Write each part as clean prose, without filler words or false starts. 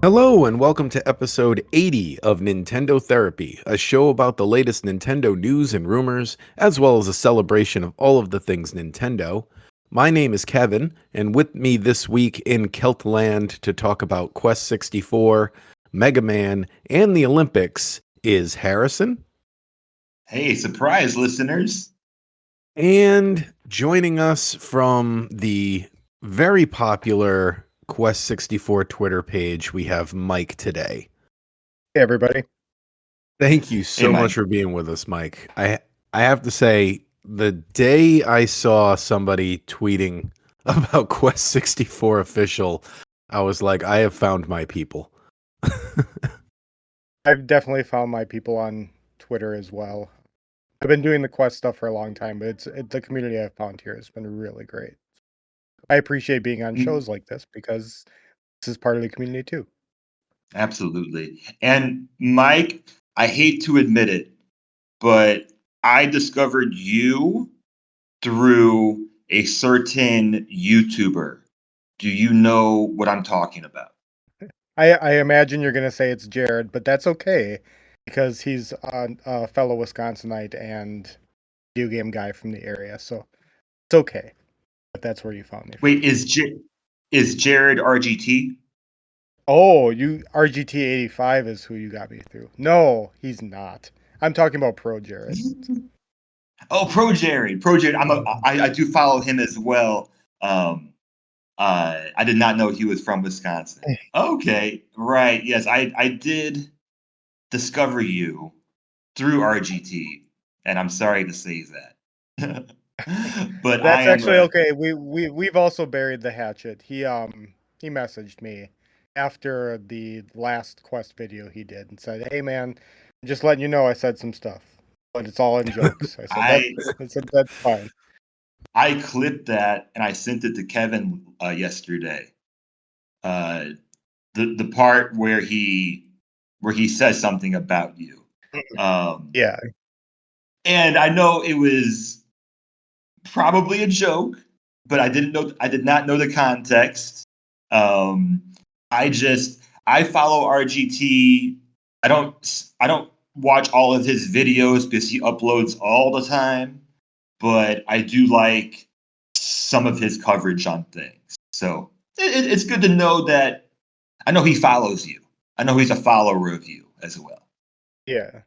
Hello, and welcome to episode 80 of Nintendo Therapy, a show about the latest Nintendo news and rumors, as well as a celebration of all of the things Nintendo. My name is Kevin, and with me this week in Keltland to talk about Quest 64, Mega Man, and the Olympics is Harrison. Hey, surprise, listeners. And joining us from the very popular Quest 64 Twitter page, we have Mike today. Hey, everybody. Thank you Hey, so much Mike. for being with us, Mike. I have to say, the day I saw somebody tweeting about Quest 64 official, I was like, I have found my people. I've definitely found my people on Twitter as well. I've been doing the Quest stuff for a long time, but the community I've found here has been really great. I appreciate being on Mm, shows like this because this is part of the community too. Absolutely. And Mike, I hate to admit it, but I discovered you through a certain YouTuber. Do you know what I'm talking about? I imagine you're going to say it's Jared, but that's okay because he's a fellow Wisconsinite and video game guy from the area, so it's okay if that's where you found me from. Wait, is Jared RGT? Oh, you RGT 85 is who you got me through. No, he's not. I'm talking about Pro Jared. Oh, Pro Jared. Pro Jared. I do follow him as well. Um, I did not know he was from Wisconsin. Okay, right. Yes, I did discover you through RGT, and I'm sorry to say that. But I That's am actually a okay. We've also buried the hatchet. He messaged me after the last quest video he did and said, "Hey man, just letting you know I said some stuff, but it's all in jokes." I I said that's fine. I clipped that and I sent it to Kevin yesterday. Uh, the part where he says something about you. Um, Yeah, and I know it was probably a joke, but I did not know the context. Um, I follow RGT. I don't watch all of his videos because he uploads all the time, but I do like some of his coverage on things. So it's good to know that I know he follows you. I know he's a follower of you as well. yeah,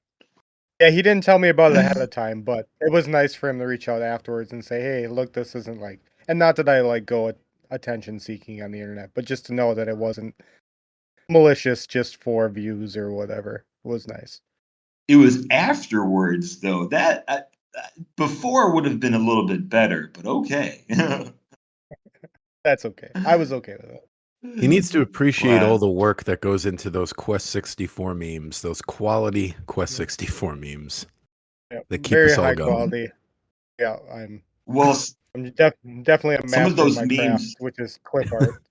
yeah. He didn't tell me about it ahead of time, but it was nice for him to reach out afterwards and say, "Hey, look, this isn't like," and not that I like go attention seeking on the internet, but just to know that it wasn't malicious just for views or whatever. It was nice. It was afterwards though that before would have been a little bit better, but okay. That's okay. I was okay with it. He needs to appreciate all Wow. the work that goes into those Quest 64 memes, those quality Quest 64 memes Yeah, that keep very us all high going. quality. Yeah, Well, I'm definitely a some of master of those my memes. craft, which is clip art.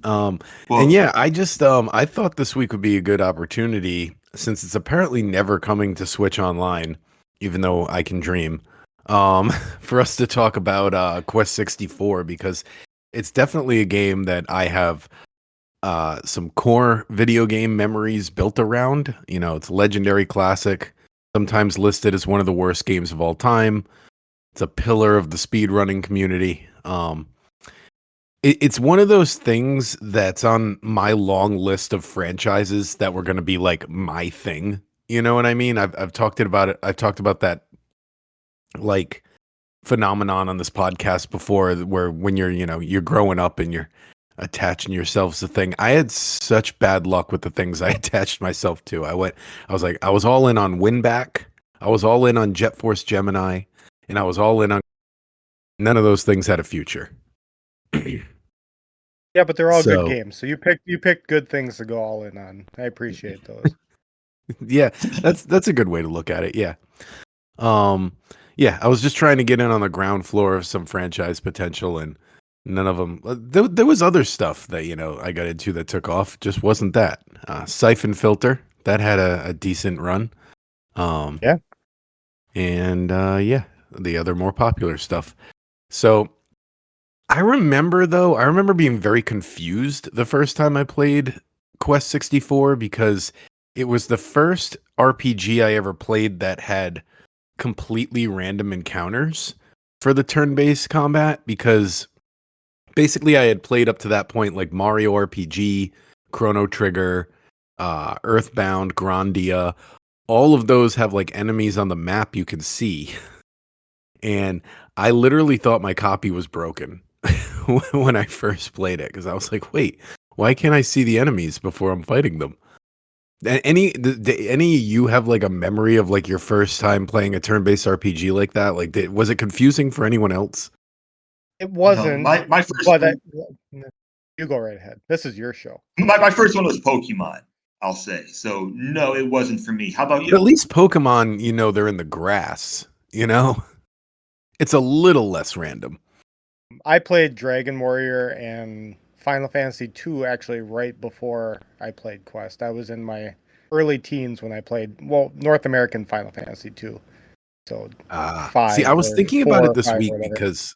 And Well, yeah, I thought this week would be a good opportunity since it's apparently never coming to Switch Online, even though I can dream, for us to talk about Quest 64 because it's definitely a game that I have some core video game memories built around. You know, it's a legendary classic, sometimes listed as one of the worst games of all time. It's a pillar of the speedrunning community. It's one of those things that's on my long list of franchises that were going to be like my thing. You know what I mean? I've talked about it. I've talked about that like phenomenon on this podcast before, where when you're you're growing up and you're attaching yourselves to thing. I had such bad luck with the things I attached myself to. I was all in on Winback. I was all in on Jet Force Gemini, and I was all in on none of those things had a future. Yeah, but they're all good So games. So you picked good things to go all in on. I appreciate those. yeah, that's a good way to look at it. Yeah. Um, yeah, I was just trying to get in on the ground floor of some franchise potential, and none of them. There was other stuff that I got into that took off. Just wasn't that Siphon Filter that had a decent run. Um, Yeah. and yeah, the other more popular stuff. So I remember being very confused the first time I played Quest 64 because it was the first RPG I ever played that had completely random encounters for the turn-based combat because basically I had played up to that point like Mario RPG, Chrono Trigger, Earthbound, Grandia. All of those have like enemies on the map you can see. And I literally thought my copy was broken when I first played it because I was like, wait, why can't I see the enemies before I'm fighting them? Any of you have like a memory of like your first time playing a turn-based RPG like that? Like, was it confusing for anyone else? It No, wasn't. my first But one, you go right ahead. This is your show. my first one was Pokemon. I'll say so. No, it wasn't for me. How about But at you? least Pokemon, they're in the grass, It's a little less random. I played Dragon Warrior and Final Fantasy II actually right before I played Quest. I was in my early teens when I played, North American Final Fantasy II. So See, I was thinking four about it or this five week or whatever. because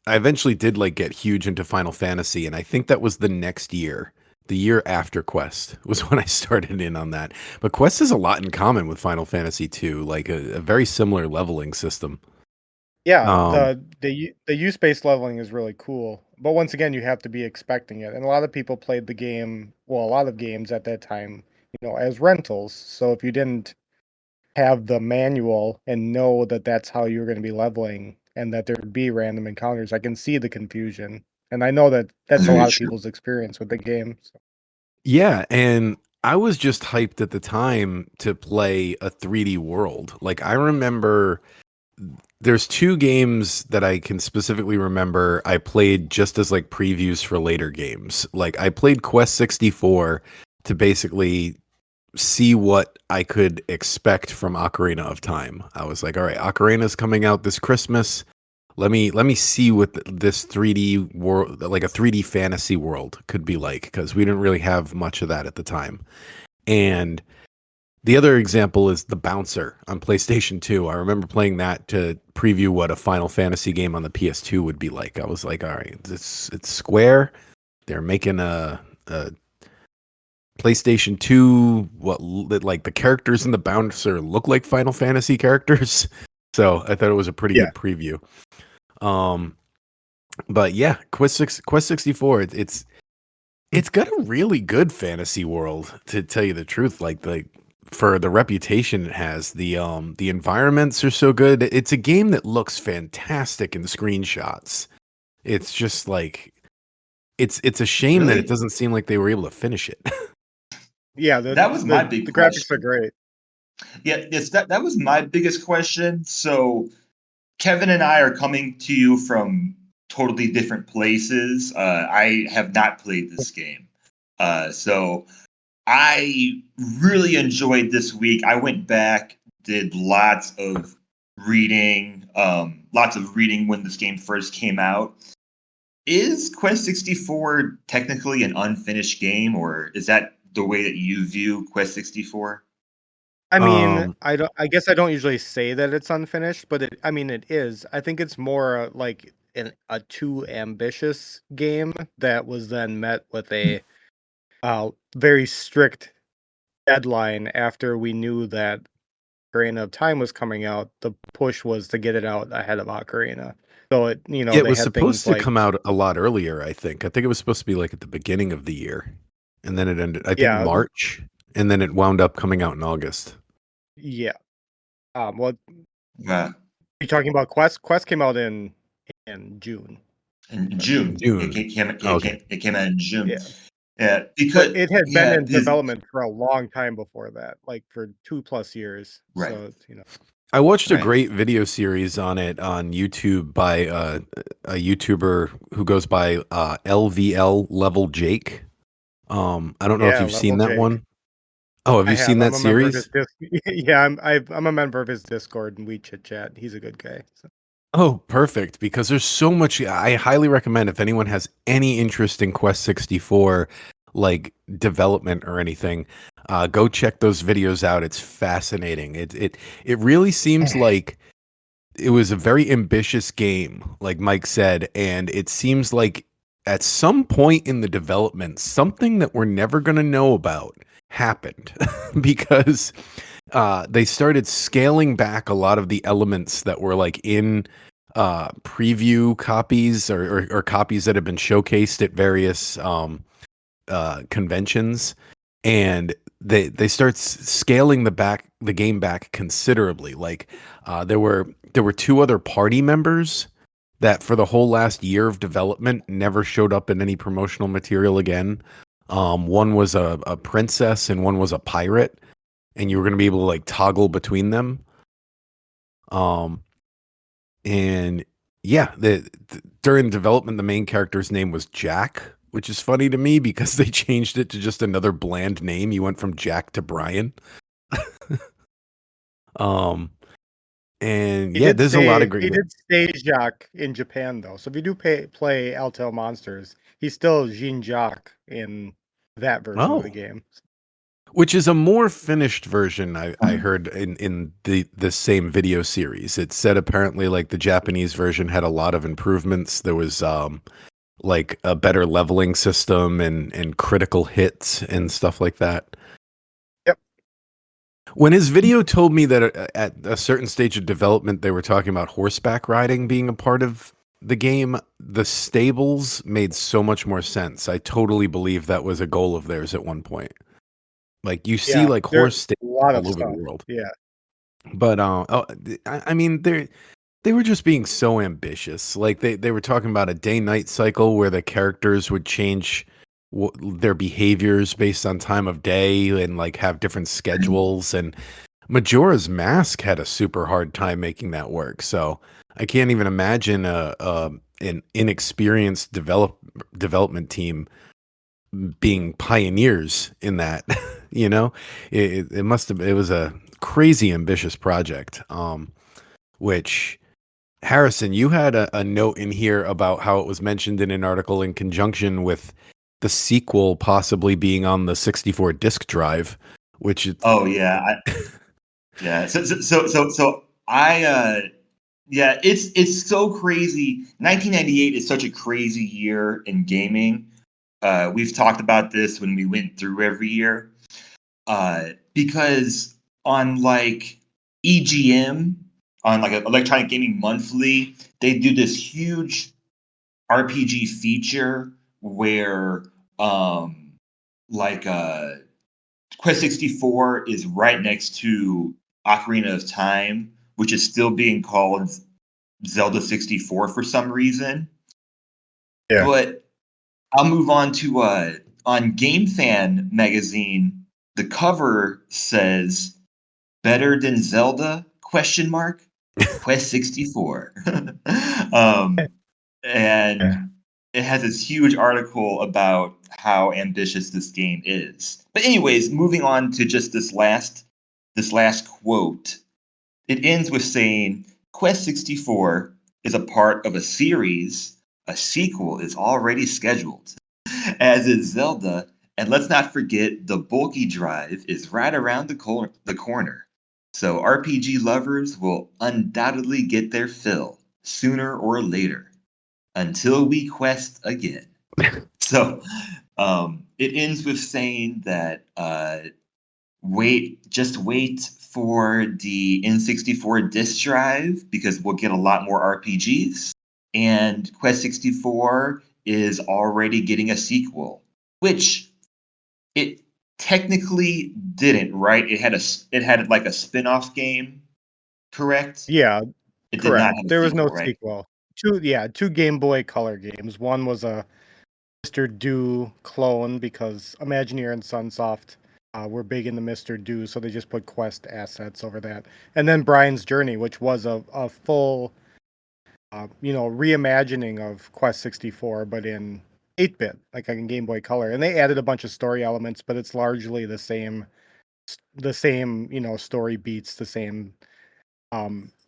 I eventually did like get huge into Final Fantasy, and I think that was the next year. The year after Quest was when I started in on that. But Quest has a lot in common with Final Fantasy II, like a very similar leveling system. Yeah, Um, the use-based leveling is really cool. But once again, you have to be expecting it. And a lot of people played the game, a lot of games at that time, as rentals. So if you didn't have the manual and know that that's how you're going to be leveling and that there'd be random encounters, I can see the confusion. And I know that that's a Very lot of true. people's experience with the game. So. yeah, and I was just hyped at the time to play a 3D world. Like I remember there's two games that I can specifically remember I played just as like previews for later games. Like I played Quest 64 to basically see what I could expect from Ocarina of Time. I was like, all right, Ocarina's coming out this Christmas. Let me see what this 3D world, like a 3D fantasy world, could be like because we didn't really have much of that at the time. And the other example is The Bouncer on PlayStation 2. I remember playing that to preview what a Final Fantasy game on the PS2 would be like. I was like, all right, it's Square. They're making a PlayStation 2, like the characters in The Bouncer look like Final Fantasy characters. So I thought it was a pretty good preview. But yeah, Quest 64, it's got a really good fantasy world, to tell you the truth. Like for the reputation it has, the environments are so good. It's a game that looks fantastic in the screenshots. It's just like it's a shame that Really? it doesn't seem like they were able to finish it. Yeah, That was my big the graphics are question. great. Yeah, yes, that was my biggest question. So Kevin and I are coming to you from totally different places. I have not played this game. So I really enjoyed this week. I went back, did lots of reading when this game first came out. Is Quest 64 technically an unfinished game, or is that the way that you view Quest 64? I mean, um I guess I don't usually say that it's unfinished, but it is. I think it's more like a too ambitious game that was then met with a very strict deadline after we knew that Ocarina of Time was coming out. The push was to get it out ahead of Ocarina. So it they was had supposed things to like, come out a lot earlier. I think it was supposed to be like at the beginning of the year, and then it ended, I think, yeah, March, and then it wound up coming out in August. yeah. Well, Uh, you're talking about Quest. Quest came out in June. in June, June. Okay. it came out in June. Yeah. Yeah, But because it had been yeah, in development for a long time before that, like for 2+ years. right, So, I watched a right. great video series on it on YouTube by a YouTuber who goes by LVL Level Jake. I don't know if yeah, you've seen Level that Jake. one. Oh, have I you seen have. that I'm a member of his series? yeah, I'm a member of his Discord and we chit chat. He's a good guy. So. Oh, perfect. Because there's so much. I highly recommend if anyone has any interest in Quest 64, like development or anything, go check those videos out. It's fascinating. It really seems like it was a very ambitious game, like Mike said, and it seems like at some point in the development, something that we're never going to know about happened because they started scaling back a lot of the elements that were like in preview copies or copies that have been showcased at various conventions, and they start scaling the game back considerably. Like there were two other party members that for the whole last year of development never showed up in any promotional material again. One was a princess and one was a pirate, and you were going to be able to like toggle between them. And yeah, during development, the main character's name was Jack, which is funny to me because they changed it to just another bland name. You went from Jack to Brian. um, and He yeah, did there's a lot of say he great. did stay Jacques in Japan though. So if you do play Altel Monsters, he's still Jean Jacques in that version of the Oh, game. which is a more finished version I heard in the same video series. It said apparently like the Japanese version had a lot of improvements. There was like a better leveling system and critical hits and stuff like that. Yep. When his video told me that at a certain stage of development they were talking about horseback riding being a part of the game, the stables made so much more sense. I totally believe that was a goal of theirs at one point. Like you see Yeah, like there's horse stables a lot of all over the stuff. world. Yeah. But I mean they were just being so ambitious. Like they were talking about a day-night cycle where the characters would change their behaviors based on time of day and like have different schedules. And Majora's Mask had a super hard time making that work. So I can't even imagine an inexperienced development team being pioneers in that. You know, it must have, it was a crazy ambitious project. Which Harrison, you had a note in here about how it was mentioned in an article in conjunction with the sequel possibly being on the 64 disk drive, which is, Oh yeah, yeah. So I yeah, it's so crazy. 1998 is such a crazy year in gaming. We've talked about this when we went through every year. Because on like EGM, on like Electronic Gaming Monthly, they do this huge RPG feature where like Quest 64 is right next to Ocarina of Time, which is still being called Zelda 64 for some reason. Yeah. But I'll move on to on GameFan magazine, the cover says better than Zelda question mark Quest 64. And Yeah. it has this huge article about how ambitious this game is. But anyways, moving on to just this last quote. It ends with saying Quest 64 is a part of a series. A sequel is already scheduled, as is Zelda. And let's not forget the bulky drive is right around the corner. So RPG lovers will undoubtedly get their fill sooner or later until we quest again. So it ends with saying that just wait for the N64 disk drive because we'll get a lot more RPGs. And Quest 64 is already getting a sequel, which it technically didn't, right? It had like a spin-off game, correct? Yeah, It did not correct. have a There was no sequel, right? sequel. Two Game Boy Color games. One was a Mr. Do clone because Imagineer and Sunsoft were big into Mr. Do, so they just put Quest assets over that. And then Brian's Journey, which was a full, reimagining of Quest 64, but in 8-bit, like in Game Boy Color. And they added a bunch of story elements, but it's largely the same, story beats, the same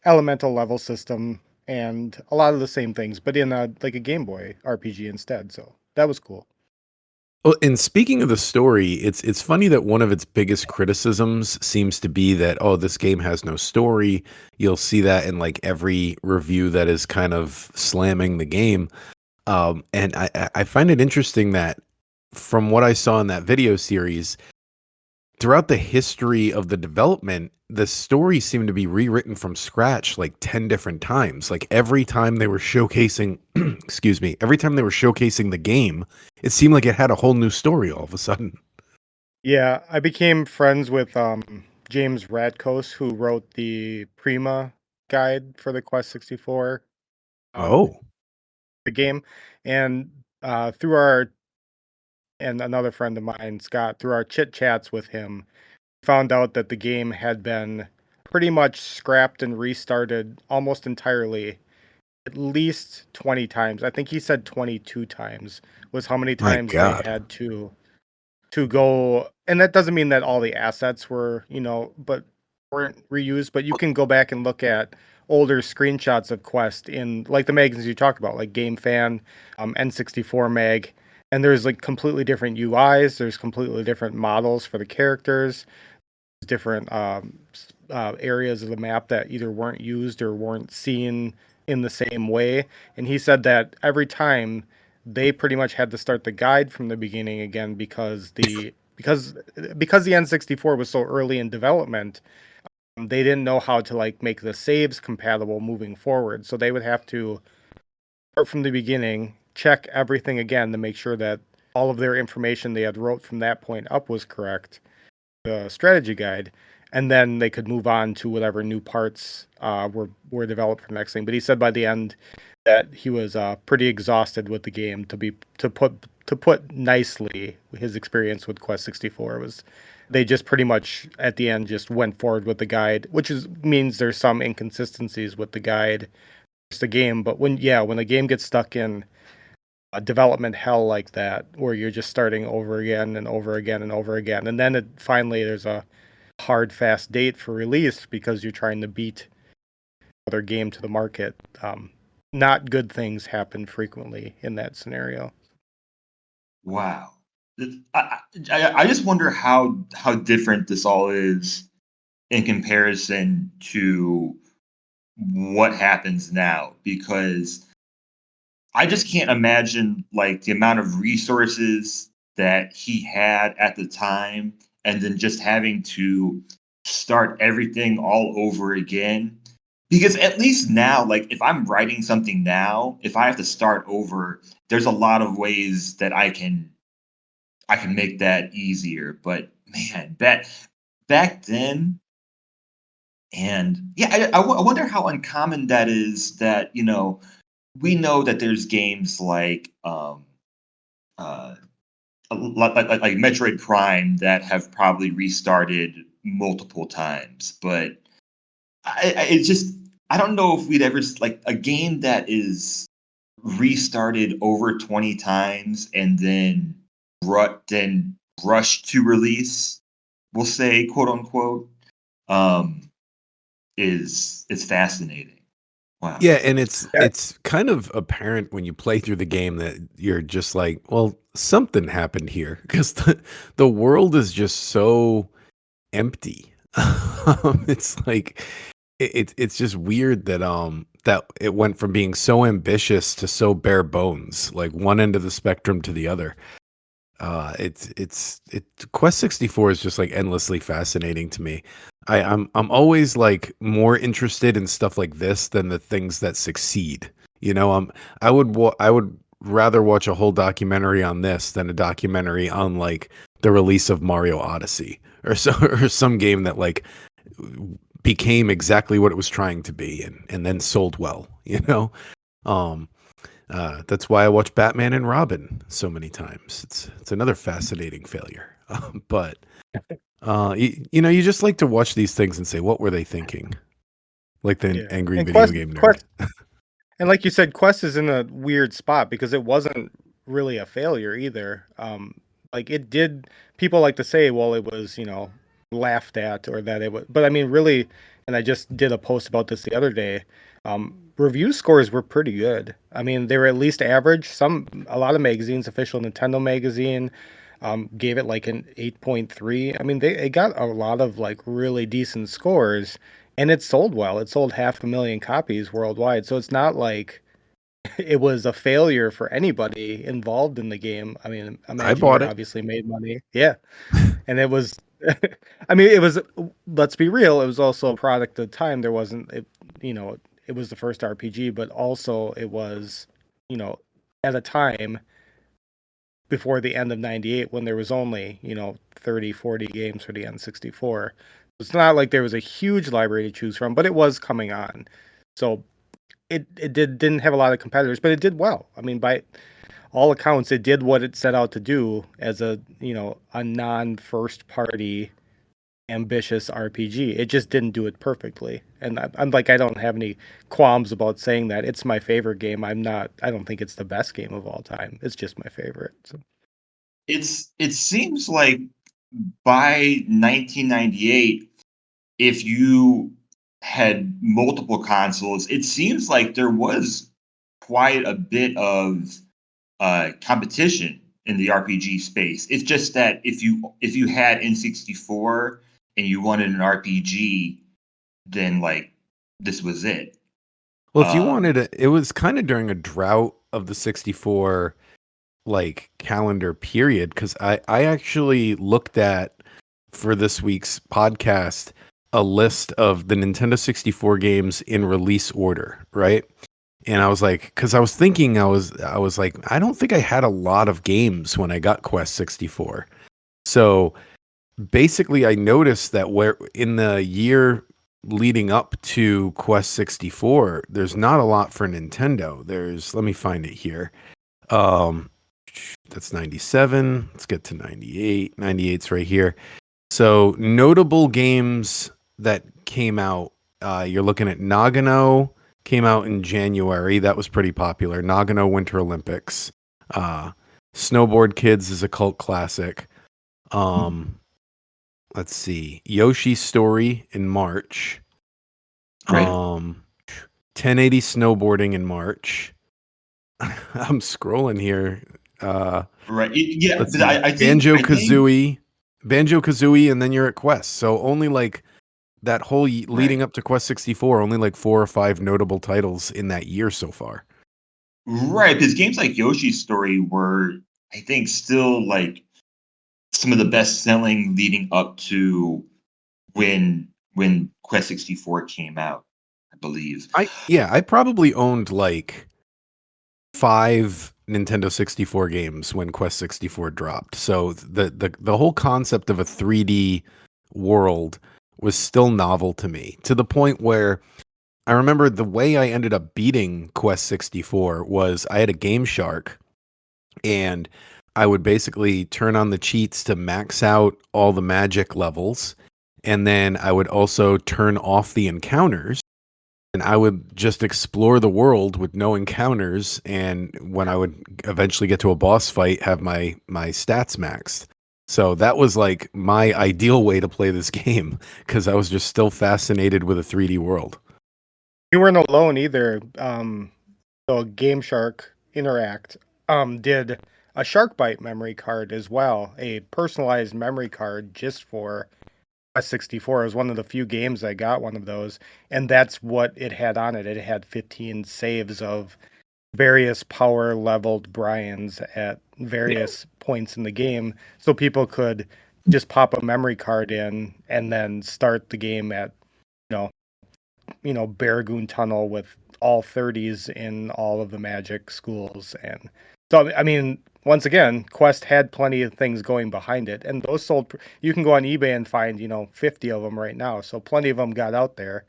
elemental level system, and a lot of the same things, but in a Game Boy RPG instead. So that was cool. Well, and speaking of the story, it's funny that one of its biggest criticisms seems to be that, oh, this game has no story. You'll see that in like every review that is kind of slamming the game. And I find it interesting that from what I saw in that video series, throughout the history of the development, the story seemed to be rewritten from scratch like 10 different times. Like every time they were showcasing, excuse me, every time they were showcasing the game, it seemed like it had a whole new story all of a sudden. Yeah, I became friends with James Radkos, who wrote the Prima guide for the Quest 64 um, Oh, the game, and through our and another friend of mine, Scott, through our chit chats with him, found out that the game had been pretty much scrapped and restarted almost entirely at least 20 times. I think he said 22 times was how many my times they God. had to go, and that doesn't mean that all the assets were, but weren't reused, but you can go back and look at older screenshots of Quest in like the magazines you talked about, like Game Fan, N64 mag, and there's like completely different UIs, there's completely different models for the characters, different areas of the map that either weren't used or weren't seen in the same way. And he said that every time they pretty much had to start the guide from the beginning again because the N64 was so early in development. They didn't know how to like make the saves compatible moving forward, so they would have to start from the beginning, check everything again to make sure that all of their information they had wrote from that point up was correct, the strategy guide, and then they could move on to whatever new parts were developed for the next thing. But he said by the end that he was pretty exhausted with the game. To put nicely, his experience with Quest 64 was they just pretty much at the end just went forward with the guide, which means there's some inconsistencies with the guide, the game. But when the game gets stuck in a development hell like that, where you're just starting over again and over again and over again, and then finally there's a hard fast date for release because you're trying to beat other game to the market. Not good things happen frequently in that scenario. Wow. I just wonder how different this all is in comparison to what happens now, because I just can't imagine like the amount of resources that he had at the time, and then just having to start everything all over again. Because at least now, like if I'm writing something now, if I have to start over, there's a lot of ways that I can make that easier. But man, back then, and yeah, I wonder how uncommon that is. That we know that there's games like uh, like Metroid Prime that have probably restarted multiple times, but it's just I don't know if we'd ever like a game that is restarted over 20 times and then rushed to release, we'll say, quote unquote, um, is fascinating. Wow. Yeah, and it's Yeah. it's kind of apparent when you play through the game that you're just like, well, something happened here because the world is just so empty. It's like it's just weird that that it went from being so ambitious to so bare bones, like one end of the spectrum to the other. It Quest 64 is just like endlessly fascinating to me. I'm always like more interested in stuff like this than the things that succeed. You know, I would rather watch a whole documentary on this than a documentary on like the release of Mario Odyssey or so or some game that like became exactly what it was trying to be and then sold well, you know? Um that's why I watch Batman and Robin so many times. It's another fascinating failure. But you know, you just like to watch these things and say, what were they thinking? Like the Yeah. angry And video game nerd. and like you said, Quest is in a weird spot because it wasn't really a failure either. Like it did, people like to say, well, it was, laughed at or that it was, but I mean, really, and I just did a post about this the other day. review scores were pretty good. I mean, they were at least average. A lot of magazines, official Nintendo magazine, gave it like an 8.3. I mean, it got a lot of like really decent scores, and it sold well. It sold 500,000 copies worldwide. So it's not like it was a failure for anybody involved in the game. I mean, I bought Imagineer it. obviously made money. Yeah. And it was, I mean, it was, let's be real, it was also a product of the time. There wasn't, it was the first RPG, but also it was, at a time before the end of 98 when there was only, 30, 40 games for the N64. It's not like there was a huge library to choose from, but it was coming on. So didn't have a lot of competitors, but it did well. I mean, by all accounts, it did what it set out to do as a non first party ambitious RPG. It just didn't do it perfectly. And I'm like, I don't have any qualms about saying that. It's my favorite game. I don't think it's the best game of all time. It's just my favorite. So. It seems like by 1998, if you had multiple consoles, it seems like there was quite a bit of competition in the RPG space. It's just that if you had N64 and you wanted an RPG, then like this was it. Well, if you wanted it was kind of during a drought of the 64 like calendar period, because I actually looked at for this week's podcast a list of the Nintendo 64 games in release order, right? And I was like, because I was thinking, I was like, I don't think I had a lot of games when I got Quest 64. So basically, I noticed that where in the year leading up to Quest 64, there's not a lot for Nintendo. Let me find it here. That's 97. Let's get to 98. 98's right here. So notable games that came out, you're looking at Nagano, came out in January. That was pretty popular. Nagano Winter Olympics. Snowboard Kids is a cult classic. Let's see. Yoshi's Story in March. Right. 1080 Snowboarding in March. I'm scrolling here. Right. Yeah. Let's But see. I think Banjo Kazooie, and then you're at Quest. So only like that whole leading up to Quest 64, only like 4 or 5 notable titles in that year so far. Right, because games like Yoshi's Story were, I think, still like some of the best selling leading up to when Quest 64 came out, I believe. I probably owned like 5 Nintendo 64 games when Quest 64 dropped. So the whole concept of a 3D world was still novel to me, to the point where I remember the way I ended up beating Quest 64 was I had a Game Shark, and I would basically turn on the cheats to max out all the magic levels, and then I would also turn off the encounters, and I would just explore the world with no encounters, and when I would eventually get to a boss fight, have my stats maxed. So that was like my ideal way to play this game, because I was just still fascinated with a 3D world. You weren't alone either. So Game Shark Interact did a Shark Bite memory card as well, a personalized memory card just for Quest 64. It was one of the few games I got one of those, and that's what it had on it. It had 15 saves of various power leveled Brians at various points in the game, so people could just pop a memory card in and then start the game at Barragoon Tunnel with all 30s in all of the magic schools. And so, I mean, once again, Quest had plenty of things going behind it, and those sold. You can go on eBay and find 50 of them right now, so plenty of them got out there.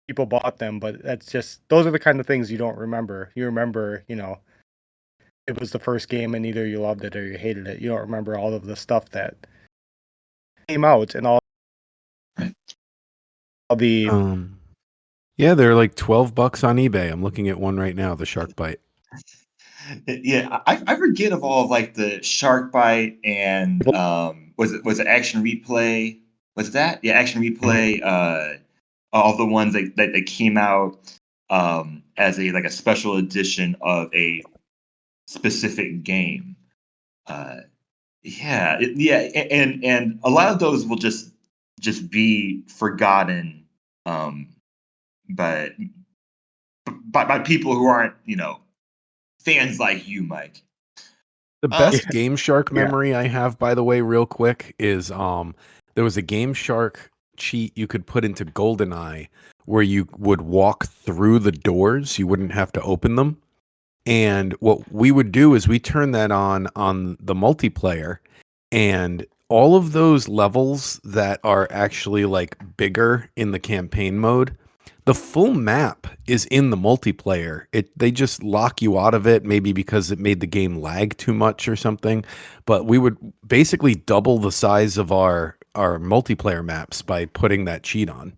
People bought them, but those are the kind of things you don't remember. You remember it was the first game and either you loved it or you hated it. You don't remember all of the stuff that came out and all the Yeah, they're like $12 on eBay. I'm looking at one right now, the Shark Bite. Yeah, I forget of all of like the Shark Bite and was it Action Replay? Was that? Yeah, Action Replay, all the ones that came out as a special edition of a specific game. Uh, and a lot of those will just be forgotten um, by by people who aren't fans like you, Mike. The Uh, best Game Shark Yeah. memory I have, by the way, real quick, is there was a Game Shark cheat you could put into GoldenEye where you would walk through the doors, you wouldn't have to open them. And what we would do is we turn that on the multiplayer, and all of those levels that are actually like bigger in the campaign mode, the full map is in the multiplayer. They just lock you out of it, maybe because it made the game lag too much or something. But we would basically double the size of our multiplayer maps by putting that cheat on.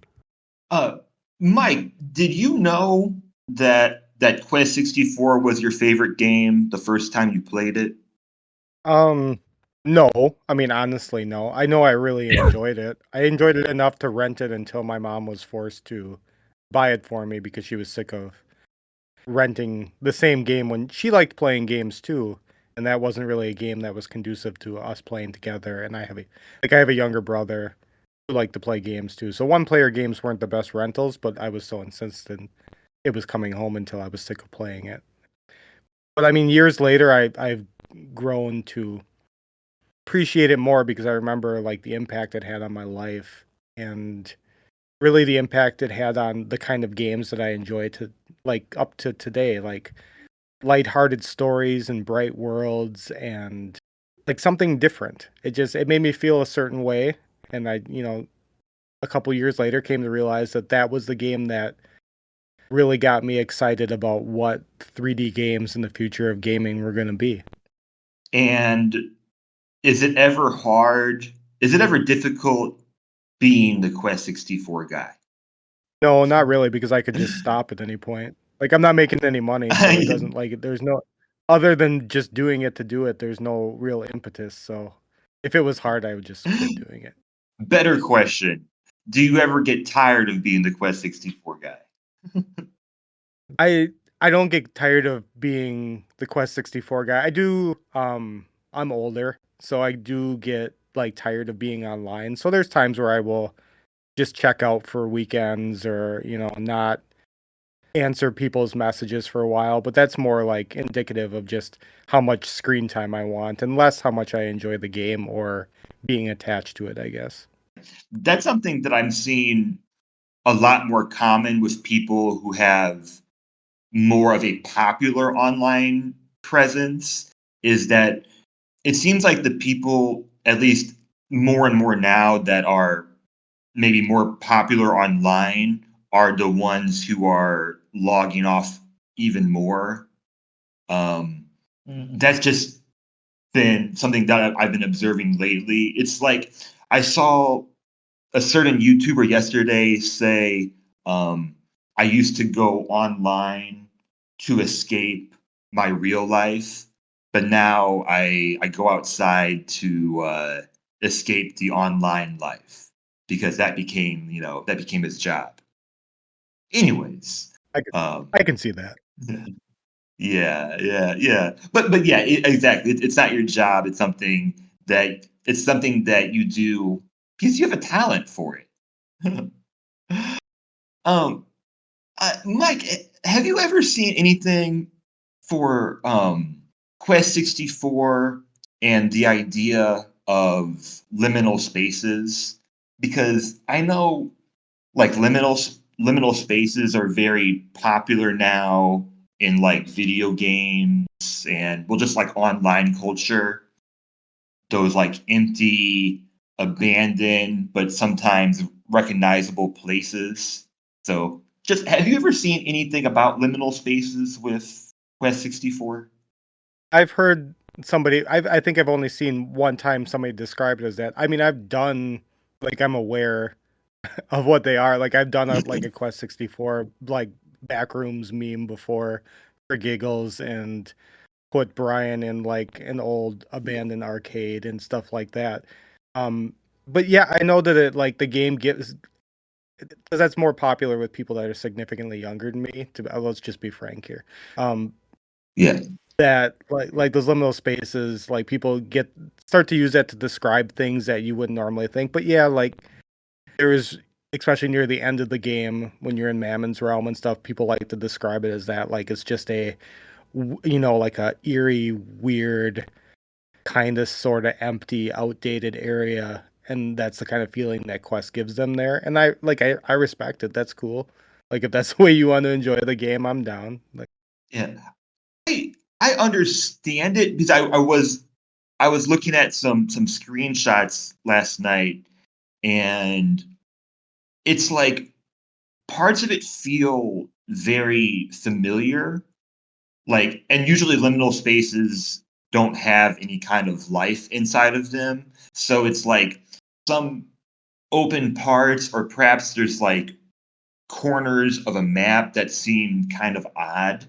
uh, Mike, did you know that Quest 64 was your favorite game the first time you played it? No. I mean, honestly, no. I know I really enjoyed it. I enjoyed it enough to rent it until my mom was forced to buy it for me because she was sick of renting the same game when she liked playing games too, and that wasn't really a game that was conducive to us playing together. And I have a younger brother who liked to play games too. So one player games weren't the best rentals, but I was so insistent it was coming home until I was sick of playing it. But I mean, years later, I've grown to appreciate it more because I remember like the impact it had on my life and really the impact it had on the kind of games that I enjoy to like up to today, like lighthearted stories and bright worlds and like something different. It made me feel a certain way, and a couple years later came to realize that that was the game that really got me excited about what 3D games in the future of gaming were going to be. And is it ever hard? Is it ever difficult being the Quest 64 guy? No, not really, because I could just stop at any point. Like I'm not making any money, so it doesn't like there's no other than just doing it to do it, there's no real impetus. So if it was hard, I would just quit doing it. Better question. Do you ever get tired of being the Quest 64 guy? I I don't get tired of being the Quest 64 guy. I do I'm older, so I do get like tired of being online. So there's times where I will just check out for weekends or, not answer people's messages for a while, but that's more like indicative of just how much screen time I want and less how much I enjoy the game or being attached to it, I guess. That's something that I'm seeing a lot more common with people who have more of a popular online presence is that it seems like the people, at least more and more now, that are maybe more popular online are the ones who are logging off even more. That's just been something that I've been observing lately. It's like I saw a certain YouTuber yesterday say, I used to go online to escape my real life, but now I go outside to escape the online life because that became his job. Anyways, I can, um, I can see that. yeah. But yeah, exactly. It's not your job. It's something that you do because you have a talent for it. um, Mike, have you ever seen anything for Quest 64 and the idea of liminal spaces? Because I know like liminal spaces are very popular now in like video games and well just like online culture. Those like empty, abandoned, but sometimes recognizable places. So, just have you ever seen anything about liminal spaces with Quest 64? I've heard I think I've only seen one time somebody describe it as that. I mean, I've done, like, I'm aware of what they are. Like, I've done a Quest 64, like, backrooms meme before for giggles and put Brian in like an old abandoned arcade and stuff like that. Um, but yeah, I know that it like the game gives because that's more popular with people that are significantly younger than me. Let's just be frank here. Yeah. That like those liminal spaces, like people start to use that to describe things that you wouldn't normally think. But yeah, like there is, especially near the end of the game when you're in Mammon's realm and stuff, people like to describe it as that, like it's just like a eerie, weird, kind of sort of empty, outdated area, and that's the kind of feeling that Quest gives them there. And I respect it. That's cool. Like if that's the way you want to enjoy the game, I'm down. Like Yeah. I understand it because I was looking at some screenshots last night, and it's like parts of it feel very familiar. Like, and usually liminal spaces don't have any kind of life inside of them. So it's like some open parts, or perhaps there's like corners of a map that seem kind of odd,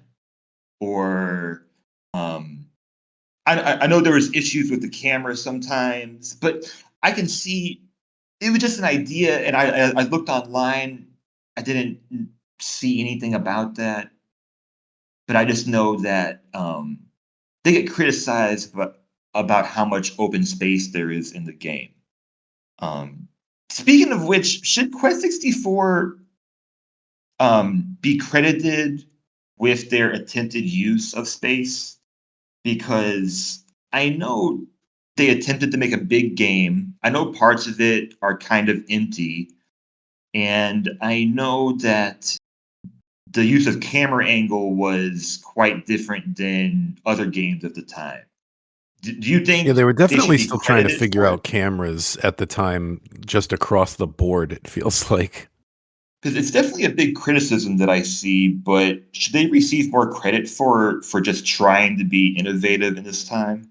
or um I know there was issues with the camera sometimes, but I can see it was just an idea, and I looked online. I didn't see anything about that, but I just know that they get criticized about how much open space there is in the game. Um, Speaking of which, should Quest 64 be credited with their attempted use of space? Because I know they attempted to make a big game. I know parts of it are kind of empty, and I know that the use of camera angle was quite different than other games at the time. Do you Yeah, think they were they should definitely be still trying to credited figure for it? out cameras at the time, just across the board, it feels like. Because it's definitely a big criticism that I see, but should they receive more credit for just trying to be innovative in this time?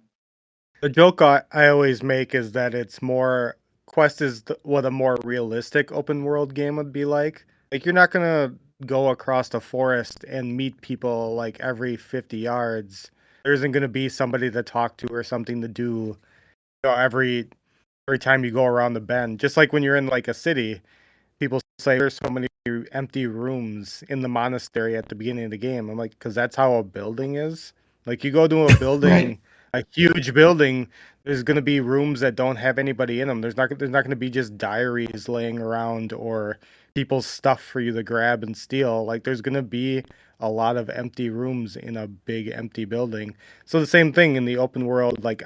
the joke I always make is that it's more Quest is what a more realistic open world game would be like. Like you're not gonna go across the forest and meet people like every 50 yards. There isn't gonna be somebody to talk to or something to do, every time you go around the bend. Just like when you're in like a city, people say there's so many empty rooms in the monastery at the beginning of the game. I'm like, because that's how a building is. Like you go to a Right. building, a huge building, there's gonna be rooms that don't have anybody in them. There's not gonna be just diaries laying around or people's stuff for you to grab and steal. Like there's gonna be a lot of empty rooms in a big empty building. So the same thing in the open world, like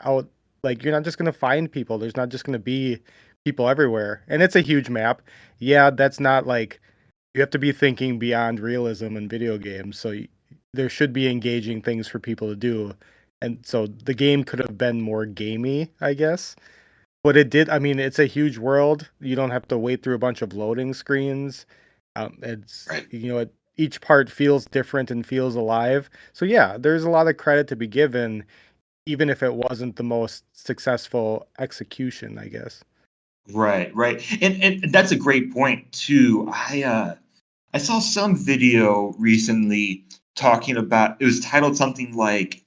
you're not just gonna find people. There's not just gonna be people everywhere. And it's a huge map. Yeah, that's not like you have to be thinking beyond realism in video games. So there should be engaging things for people to do. And so the game could have been more gamey, I guess. But it did. I mean, it's a huge world. You don't have to wait through a bunch of loading screens. It's Right. each part feels different and feels alive. So yeah, there's a lot of credit to be given, even if it wasn't the most successful execution, I guess. Right, right. And that's a great point too. I saw some video recently talking about, it was titled something like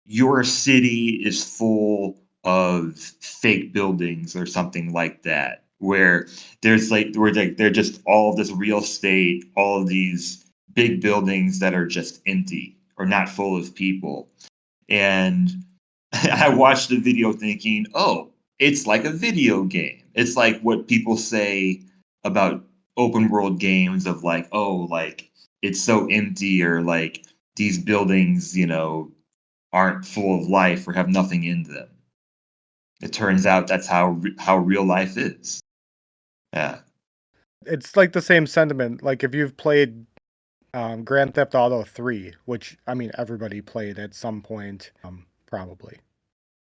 "Your city is full of fake buildings" or something like that, where they're just all of this real estate, all of these big buildings that are just empty or not full of people. And I watched the video thinking, oh, it's like a video game. It's like what people say about open world games of like, oh, like it's so empty, or like these buildings, aren't full of life or have nothing in them. It turns out that's how real life is. Yeah. It's like the same sentiment. Like if you've played Grand Theft Auto 3, which I mean everybody played at some point, probably.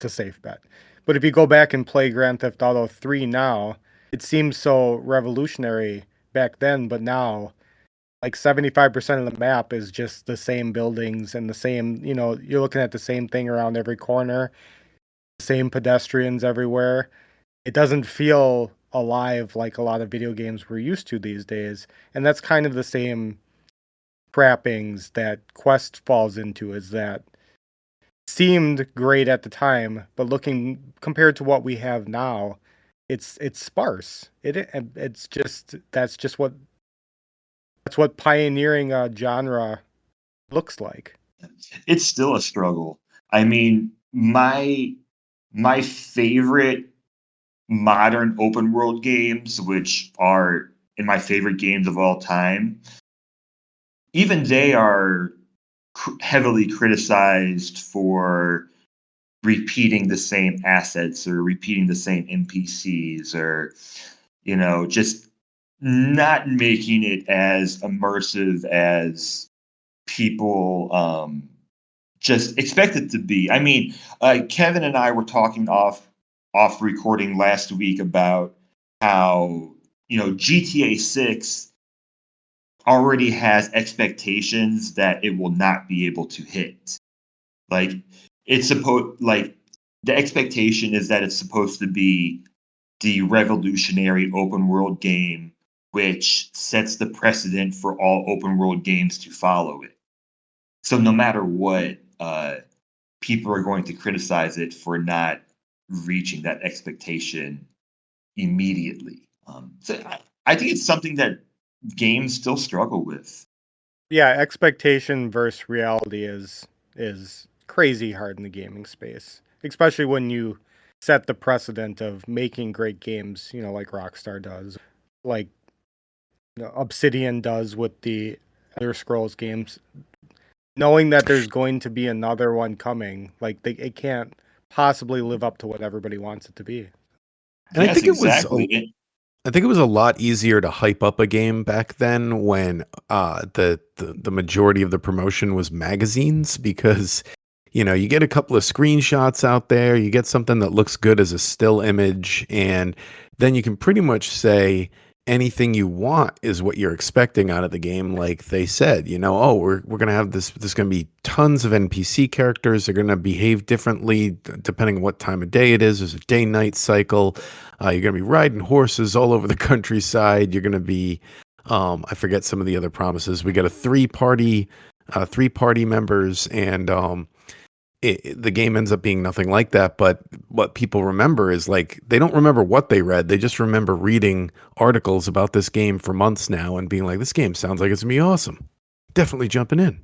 It's a safe bet. But if you go back and play Grand Theft Auto 3 now, it seems so revolutionary back then, but now like 75% of the map is just the same buildings and the same, you're looking at the same thing around every corner, same pedestrians everywhere. It doesn't feel alive like a lot of video games we're used to these days. And that's kind of the same trappings that Quest falls into, is that seemed great at the time, but looking compared to what we have now, it's sparse. It's just that's what pioneering a genre looks like. It's still a struggle. I mean, my favorite modern open world games, which are in my favorite games of all time, even they are heavily criticized for repeating the same assets or repeating the same NPCs or just not making it as immersive as people just expect it to be. I mean, Kevin and I were talking off recording last week about how GTA 6 already has expectations that it will not be able to hit. Like the expectation is that it's supposed to be the revolutionary open world game which sets the precedent for all open world games to follow it. So no matter what, people are going to criticize it for not reaching that expectation immediately. I think it's something that games still struggle with. Yeah, expectation versus reality is crazy hard in the gaming space, especially when you set the precedent of making great games, like Rockstar does, like Obsidian does with the Elder Scrolls games, knowing that there's going to be another one coming, like it can't possibly live up to what everybody wants it to be. And Yes, exactly. I think it was a lot easier to hype up a game back then when the majority of the promotion was magazines because you get a couple of screenshots out there, you get something that looks good as a still image, and then you can pretty much say anything you want is what you're expecting out of the game. Like they said, oh, we're gonna have this. There's gonna be tons of NPC characters. They're gonna behave differently depending on what time of day it is. There's a day-night cycle. You're gonna be riding horses all over the countryside. You're gonna be, I forget some of the other promises. We got a three party members, and the game ends up being nothing like that. But what people remember is like they don't remember what they read. They just remember reading articles about this game for months now and being like, "This game sounds like it's gonna be awesome. Definitely jumping in."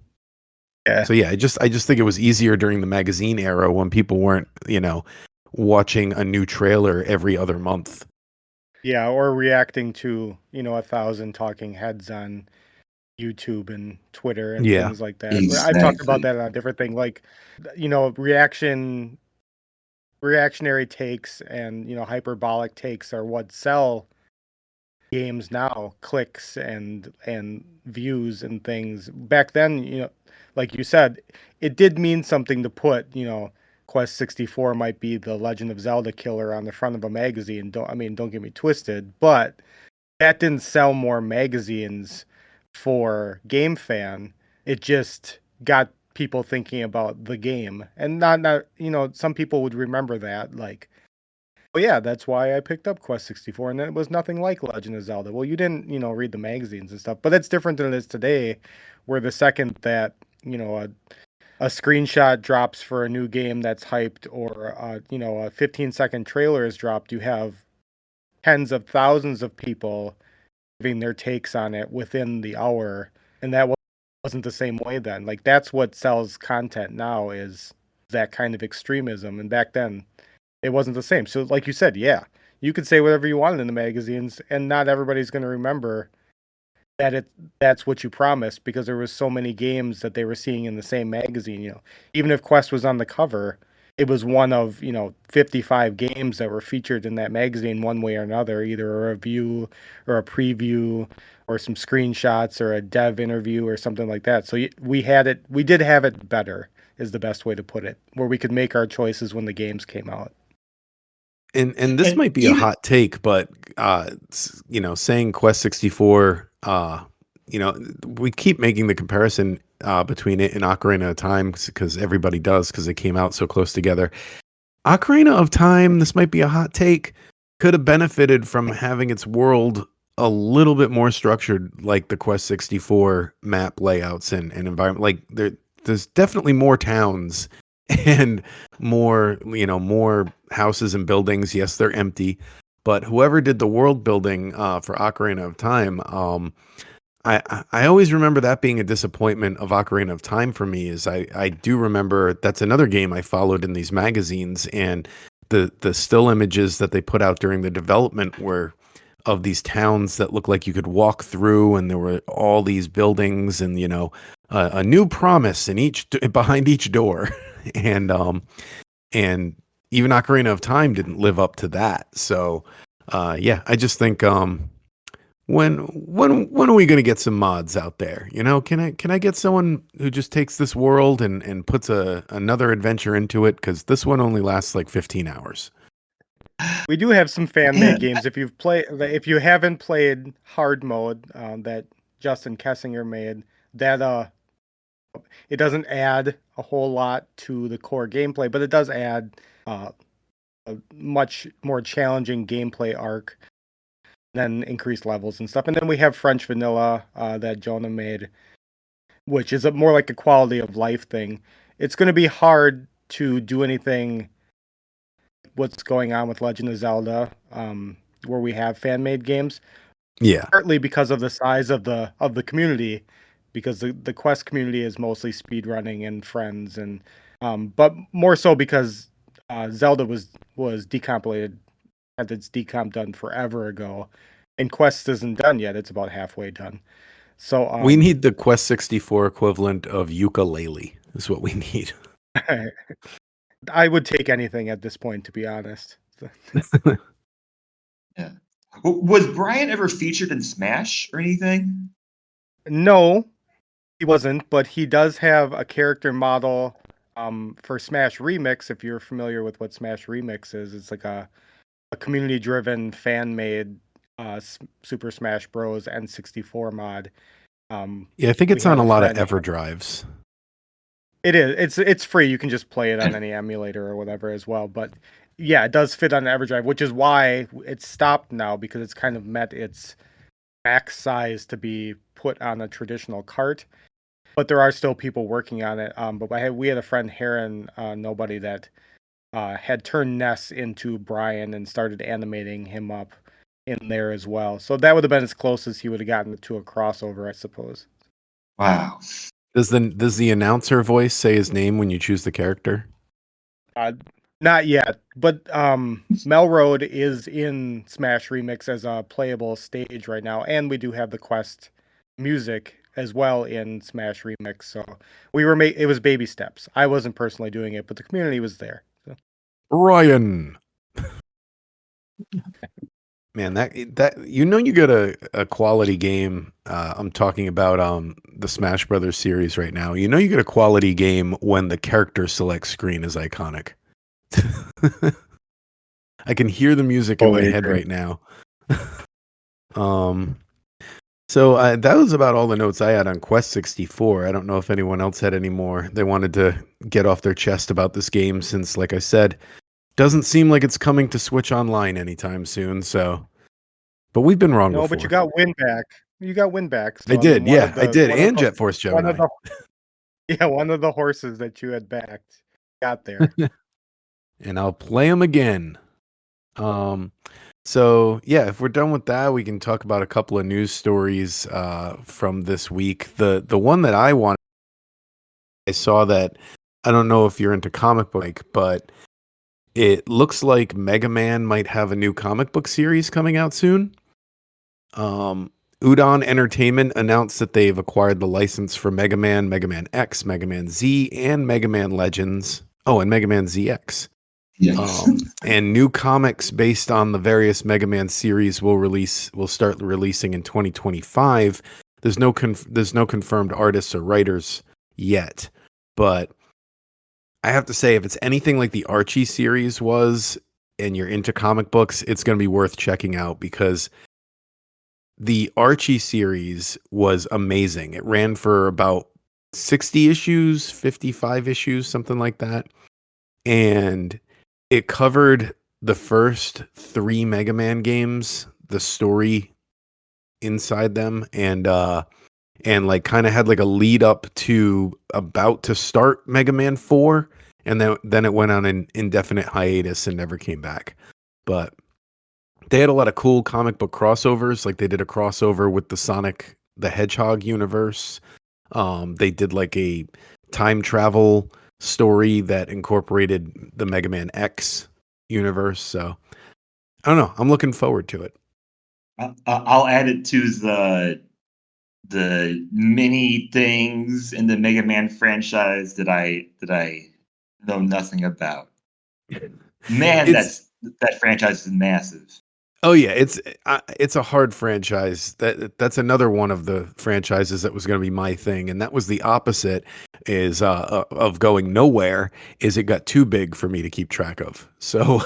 Yeah. So yeah, I just think it was easier during the magazine era when people weren't watching a new trailer every other month. Yeah, or reacting to 1,000 talking heads on YouTube and Twitter and Yeah, things like that. I've talked about Exactly. that on a different thing, like reactionary takes and hyperbolic takes are what sell games now, clicks and views and things. Back then, like you said, it did mean something to put, Quest 64 might be the Legend of Zelda killer on the front of a magazine. Don't get me twisted, but that didn't sell more magazines for GameFan. It just got people thinking about the game. And not some people would remember that, like, oh yeah, that's why I picked up Quest 64, and then it was nothing like Legend of Zelda. Well, you didn't, read the magazines and stuff, but that's different than it is today, where the second that, a screenshot drops for a new game that's hyped, or a 15-second trailer is dropped, you have tens of thousands of people giving their takes on it within the hour, and that wasn't the same way then. Like that's what sells content now, is that kind of extremism, and back then it wasn't the same. So like you said, yeah, you could say whatever you wanted in the magazines and not everybody's going to remember that's what you promised, because there was so many games that they were seeing in the same magazine. Even if Quest was on the cover, it was one of 55 games that were featured in that magazine one way or another, either a review or a preview or some screenshots or a dev interview or something like that. So we did have it better, is the best way to put it, where we could make our choices when the games came out. and this And might be a even hot take, but saying Quest 64, we keep making the comparison between it and Ocarina of Time because everybody does, because they came out so close together. Ocarina of Time, this might be a hot take, could have benefited from having its world a little bit more structured, like the Quest 64 map layouts and environment. Like there's definitely more towns and more houses and buildings. Yes, they're empty, but whoever did the world building for Ocarina of Time, I always remember that being a disappointment of Ocarina of Time for me. Is I do remember that's another game I followed in these magazines, and the still images that they put out during the development were of these towns that looked like you could walk through, and there were all these buildings, and a new promise in behind each door, and even Ocarina of Time didn't live up to that. So yeah, I just think when are we going to get some mods out there? Can I get someone who just takes this world and puts another adventure into it? Because this one only lasts like 15 hours. We do have some fan-made games. If you haven't played hard mode that Justin Kessinger made, that it doesn't add a whole lot to the core gameplay, but it does add a much more challenging gameplay arc, then increased levels and stuff. And then we have French Vanilla that Jonah made, which is more like a quality of life thing. It's going to be hard to do anything what's going on with Legend of Zelda, where we have fan-made games. Yeah, partly because of the size of the community, because the quest community is mostly speedrunning and friends, and but more so because Zelda was decompilated, had its decomp done forever ago, and Quest isn't done yet. It's about halfway done. So we need the Quest 64 equivalent of Yooka-Laylee is what we need. I would take anything at this point, to be honest. Yeah. Was Brian ever featured in Smash or anything? No, he wasn't, but he does have a character model for Smash Remix. If you're familiar with what Smash Remix is, it's like a community-driven, fan-made Super Smash Bros. N64 mod. Yeah, I think it's on a lot of EverDrives. It is. It's free. You can just play it on any emulator or whatever as well. But yeah, it does fit on EverDrive, which is why it's stopped now, because it's kind of met its max size to be put on a traditional cart. But there are still people working on it. But we had a friend, Heron Nobody, that had turned Ness into Brian and started animating him up in there as well. So that would have been as close as he would have gotten to a crossover, I suppose. Wow. Does the announcer voice say his name when you choose the character? Not yet, but Melroad is in Smash Remix as a playable stage right now, and we do have the quest music as well in Smash Remix. So it was baby steps. I wasn't personally doing it, but the community was there. So. Ryan. Man, that you get a quality game. I'm talking about the Smash Brothers series right now. You get a quality game when the character select screen is iconic. I can hear the music in my head right now. So that was about all the notes I had on Quest 64. I don't know if anyone else had any more they wanted to get off their chest about this game, since, like I said, doesn't seem like it's coming to Switch Online anytime soon. So, but we've been wrong. No, but you got WinBack. You got WinBack. So I did. I did. And Jet Force Gemini. One of the horses that you had backed got there. And I'll play them again. So yeah, if we're done with that, we can talk about a couple of news stories from this week. The one that I saw that, I don't know if you're into comic book, but it looks like Mega Man might have a new comic book series coming out soon. Udon Entertainment announced that they've acquired the license for Mega Man, Mega Man X, Mega Man Z, and Mega Man Legends. Oh, and Mega Man ZX. Yes. And new comics based on the various Mega Man series will start releasing in 2025. There's no confirmed artists or writers yet, but I have to say, if it's anything like the Archie series was, and you're into comic books, it's going to be worth checking out, because the Archie series was amazing. It ran for about 60 issues, 55 issues, something like that. And it covered the first 3 Mega Man games, the story inside them, and like kind of had like a lead up to about to start Mega Man 4, and then it went on an indefinite hiatus and never came back. But they had a lot of cool comic book crossovers. Like they did a crossover with the Sonic the Hedgehog universe. They did like a time travel story that incorporated the Mega Man X universe. So I don't know. I'm looking forward to it. I'll add it to the many things in the Mega Man franchise that I know nothing about. Man, It's that franchise is massive. Oh yeah, it's a hard franchise. That's another one of the franchises that was going to be my thing, and that was the opposite is of going nowhere. Is it got too big for me to keep track of? So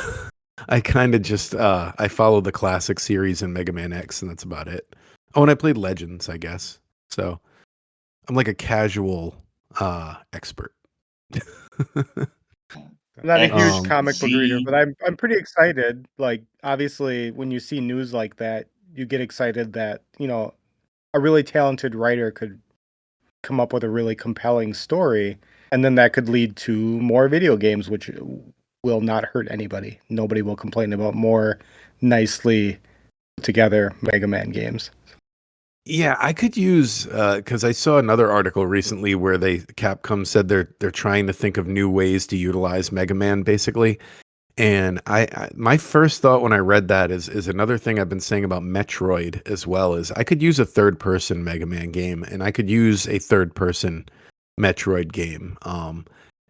I kind of just I follow the classic series and Mega Man X, and that's about it. Oh, and I played Legends, I guess. So I'm like a casual expert. I'm not a huge Um, comic book reader, See, but I'm pretty excited. Like obviously, when you see news like that, you get excited that a really talented writer could come up with a really compelling story, and then that could lead to more video games, which will not hurt anybody. Nobody will complain about more nicely put together Mega Man games. Yeah, I could use because I saw another article recently where Capcom said they're trying to think of new ways to utilize Mega Man, basically. And my first thought when I read that is another thing I've been saying about Metroid as well is I could use a third person Mega Man game, and I could use a third person Metroid game.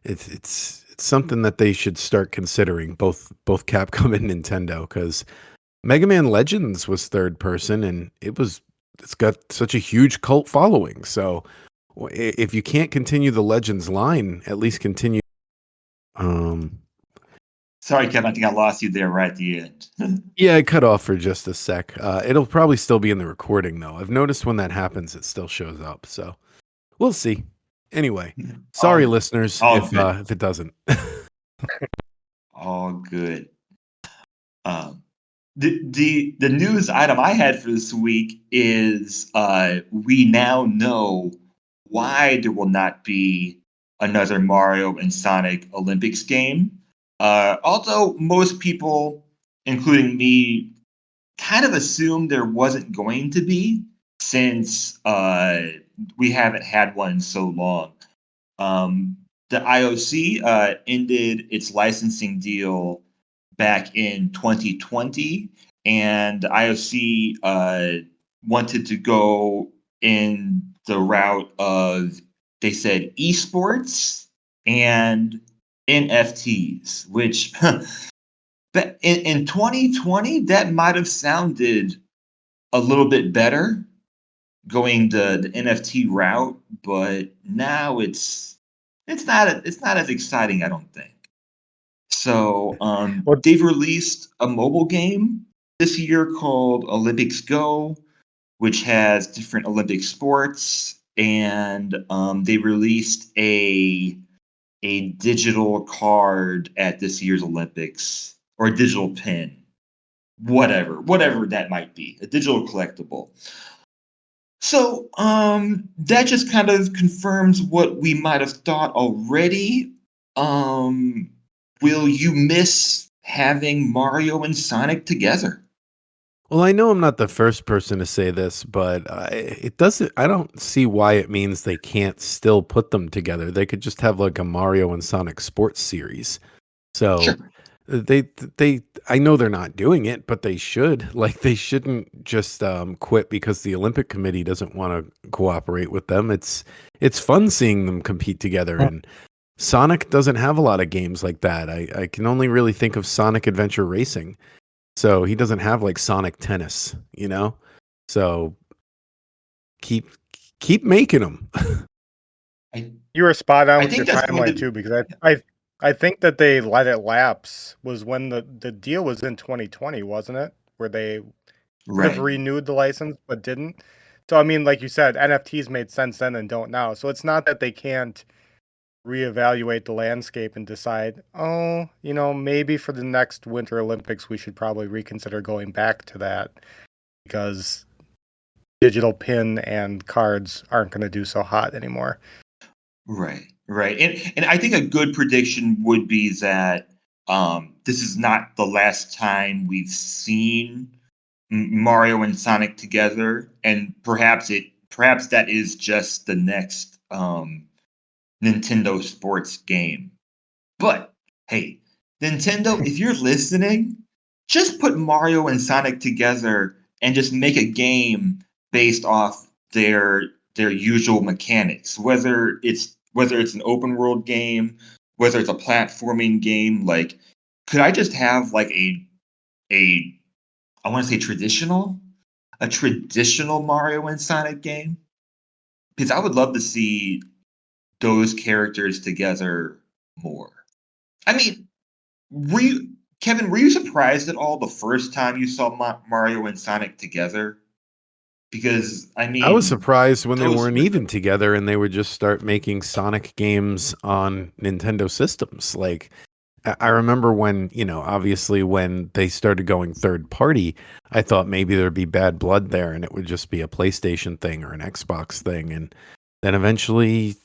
It's something that they should start considering, both Capcom and Nintendo, because Mega Man Legends was third person, and it's got such a huge cult following. So if you can't continue the Legends line, at least continue. Um, sorry, Kevin, I think I lost you there right at the end. yeah, I cut off for just a sec. It'll probably still be in the recording though. I've noticed when that happens, it still shows up. So we'll see. Anyway, sorry, all, listeners, all good, if it doesn't. all good. Um, the news item I had for this week is we now know why there will not be another Mario and Sonic Olympics game. Although most people, including me, kind of assumed there wasn't going to be since we haven't had one in so long. Um, the IOC ended its licensing deal back in 2020, and the IOC wanted to go in the route of, they said, esports and NFTs, which in 2020, that might have sounded a little bit better going the NFT route, but now it's not as exciting, I don't think. So Well, they've released a mobile game this year called Olympics Go, which has different Olympic sports, and they released a digital card at this year's Olympics, or a digital pin, whatever that might be, a digital collectible. So that just kind of confirms what we might have thought already. Um, will you miss having Mario and Sonic together? Well, I know I'm not the first person to say this, but it doesn't. I don't see why it means they can't still put them together. They could just have like a Mario and Sonic sports series. Sure. So they I know they're not doing it, but they should. Like they shouldn't just quit because the Olympic Committee doesn't want to cooperate with them. It's fun seeing them compete together, and Sonic doesn't have a lot of games like that. I can only really think of Sonic Adventure Racing. So he doesn't have like Sonic Tennis, you know? So keep keep making them. I, you were spot on I with your think that's going timeline to too, because I think that they let it lapse was when the deal was in 2020, wasn't it? Where they would have right. renewed the license but didn't. So I mean, like you said, NFTs made sense then and don't now. So it's not that they can't reevaluate the landscape and decide, oh, maybe for the next Winter Olympics we should probably reconsider going back to that because digital pin and cards aren't going to do so hot anymore. Right, right. And I think a good prediction would be that This is not the last time we've seen Mario and Sonic together, and perhaps that is just the next Nintendo sports game. But hey, Nintendo, if you're listening, just put Mario and Sonic together and just make a game based off their usual mechanics. Whether it's an open world game, whether it's a platforming game, like could I just have like a I want to say a traditional Mario and Sonic game? Because I would love to see those characters together more. I mean, were you, Kevin? Were you surprised at all the first time you saw Mario and Sonic together? Because I I was mean, surprised when they those weren't were even together and they would just start making Sonic games on Nintendo systems. Like, I remember when, obviously when they started going third party, I thought maybe there'd be bad blood there and it would just be a PlayStation thing or an Xbox thing. And then eventually